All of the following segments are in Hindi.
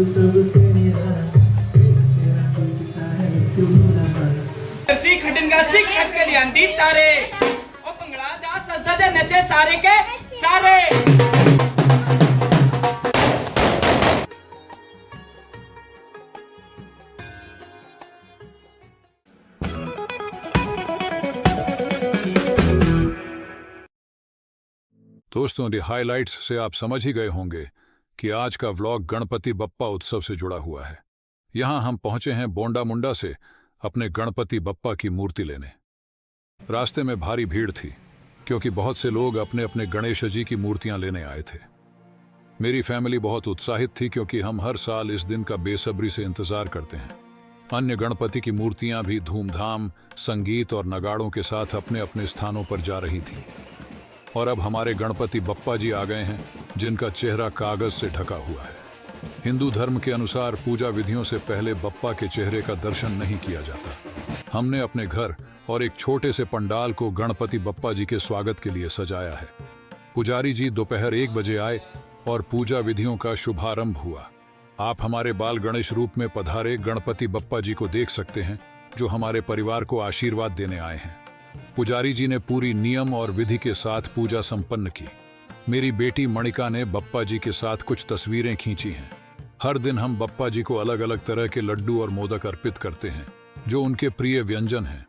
सी खटनगा सी खटकली आंदी तारे ओ पंगड़ा जा सजदा जे नचे सारे के सारे। दोस्तों, दी हाइलाइट्स से आप समझ ही गए होंगे कि आज का व्लॉग गणपति बप्पा उत्सव से जुड़ा हुआ है। यहाँ हम पहुंचे हैं बोंडा मुंडा से अपने गणपति बप्पा की मूर्ति लेने। रास्ते में भारी भीड़ थी क्योंकि बहुत से लोग अपने अपने गणेश जी की मूर्तियां लेने आए थे। मेरी फैमिली बहुत उत्साहित थी क्योंकि हम हर साल इस दिन का बेसब्री से इंतजार करते हैं। अन्य गणपति की मूर्तियां भी धूमधाम, संगीत और नगाड़ों के साथ अपने अपने स्थानों पर जा रही थी। और अब हमारे गणपति बप्पा जी आ गए हैं, जिनका चेहरा कागज से ढका हुआ है। हिंदू धर्म के अनुसार पूजा विधियों से पहले बप्पा के चेहरे का दर्शन नहीं किया जाता। हमने अपने घर और एक छोटे से पंडाल को गणपति बप्पा जी के स्वागत के लिए सजाया है। पुजारी जी दोपहर 1 बजे आए और पूजा विधियों का शुभारंभ हुआ। आप हमारे बाल गणेश रूप में पधारे गणपति बप्पा जी को देख सकते हैं, जो हमारे परिवार को आशीर्वाद देने आए हैं। पुजारी जी ने पूरी नियम और विधि के साथ पूजा संपन्न की। मेरी बेटी मणिका ने बप्पा जी के साथ कुछ तस्वीरें खींची हैं। हर दिन हम बप्पा जी को अलग अलग तरह के लड्डू और मोदक अर्पित करते हैं, जो उनके प्रिय व्यंजन हैं।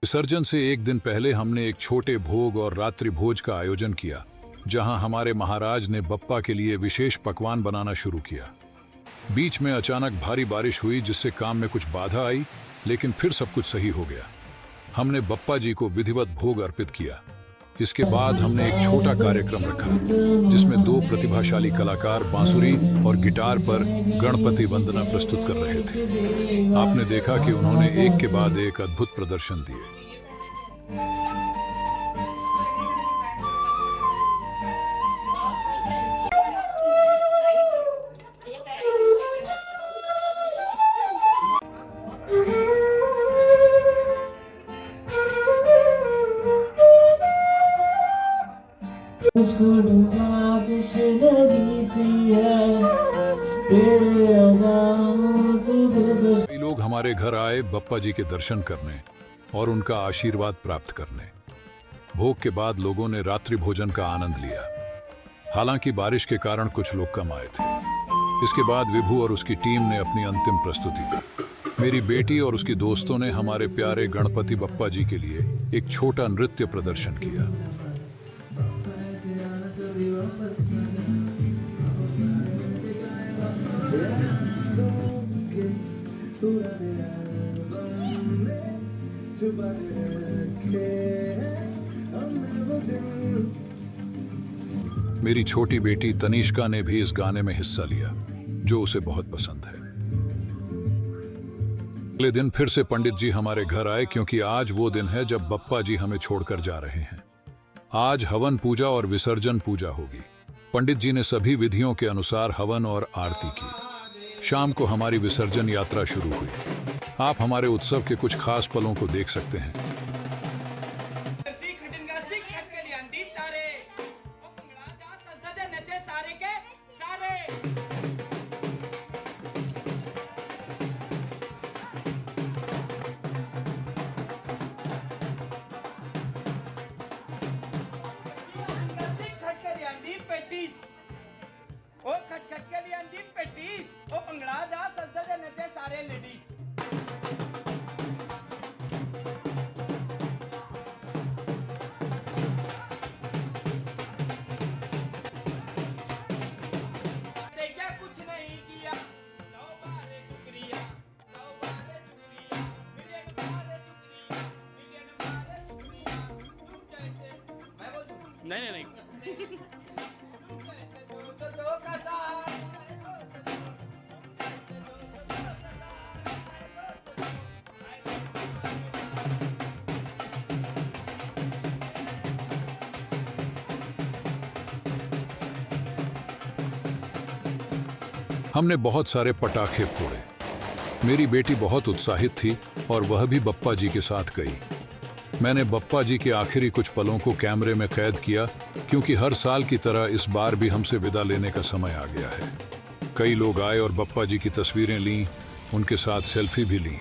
विसर्जन से एक दिन पहले हमने एक छोटे भोग और रात्रि भोज का आयोजन किया, जहां हमारे महाराज ने बप्पा के लिए विशेष पकवान बनाना शुरू किया। बीच में अचानक भारी बारिश हुई, जिससे काम में कुछ बाधा आई, लेकिन फिर सब कुछ सही हो गया। हमने बप्पा जी को विधिवत भोग अर्पित किया। इसके बाद हमने एक छोटा कार्यक्रम रखा, जिसमें 2 प्रतिभाशाली कलाकार बांसुरी और गिटार पर गणपति वंदना प्रस्तुत कर रहे थे। आपने देखा कि उन्होंने एक के बाद एक अद्भुत प्रदर्शन दिए। कई लोग हमारे घर आए बप्पा जी के दर्शन करने और उनका आशीर्वाद प्राप्त करने। भोग के बाद लोगों ने रात्रि भोजन का आनंद लिया। हालांकि बारिश के कारण कुछ लोग कम आए थे। इसके बाद विभू और उसकी टीम ने अपनी अंतिम प्रस्तुति दी। मेरी बेटी और उसकी दोस्तों ने हमारे प्यारे गणपति बप्पा जी के लिए एक छोटा नृत्य प्रदर्शन किया। मेरी छोटी बेटी तनिष्का ने भी इस गाने में हिस्सा लिया, जो उसे बहुत पसंद है। अगले दिन फिर से पंडित जी हमारे घर आए, क्योंकि आज वो दिन है जब बप्पा जी हमें छोड़कर जा रहे हैं। आज हवन पूजा और विसर्जन पूजा होगी। पंडित जी ने सभी विधियों के अनुसार हवन और आरती की। शाम को हमारी विसर्जन यात्रा शुरू हुई। आप हमारे उत्सव के कुछ खास पलों को देख सकते हैं। ओ खटखटकली आंदी पेटीस ओ पंगड़ा जा सजदा जे नचे सारे लेडीज। देखा कुछ नहीं किया, 100 बार शुक्रिया, 100 बार शुक्रिया, मिलियन बार शुक्रिया, मिलियन बार शुक्रिया। तुम जैसे मैं बोल दूं? नहीं नहीं नहीं हमने बहुत सारे पटाखे फोड़े। मेरी बेटी बहुत उत्साहित थी और वह भी बप्पा जी के साथ गई। मैंने बप्पा जी के आखिरी कुछ पलों को कैमरे में कैद किया, क्योंकि हर साल की तरह इस बार भी हमसे विदा लेने का समय आ गया है। कई लोग आए और बप्पा जी की तस्वीरें लीं, उनके साथ सेल्फी भी लीं।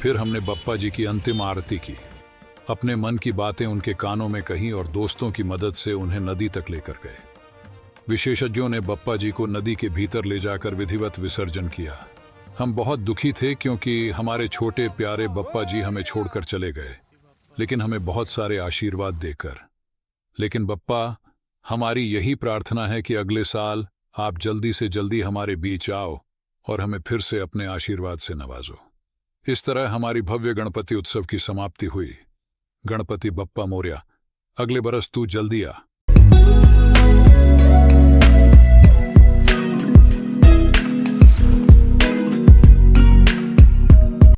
फिर हमने बप्पा जी की अंतिम आरती की, अपने मन की बातें उनके कानों में कहीं और दोस्तों की मदद से उन्हें नदी तक लेकर गए। विशेषज्ञों ने बप्पा जी को नदी के भीतर ले जाकर विधिवत विसर्जन किया। हम बहुत दुखी थे, क्योंकि हमारे छोटे प्यारे बप्पा जी हमें छोड़कर चले गए, लेकिन हमें बहुत सारे आशीर्वाद देकर। लेकिन बप्पा, हमारी यही प्रार्थना है कि अगले साल आप जल्दी से जल्दी हमारे बीच आओ और हमें फिर से अपने आशीर्वाद से नवाजो। इस तरह हमारी भव्य गणपति उत्सव की समाप्ति हुई। गणपति बप्पा मोरया, अगले बरस तू जल्दी आ।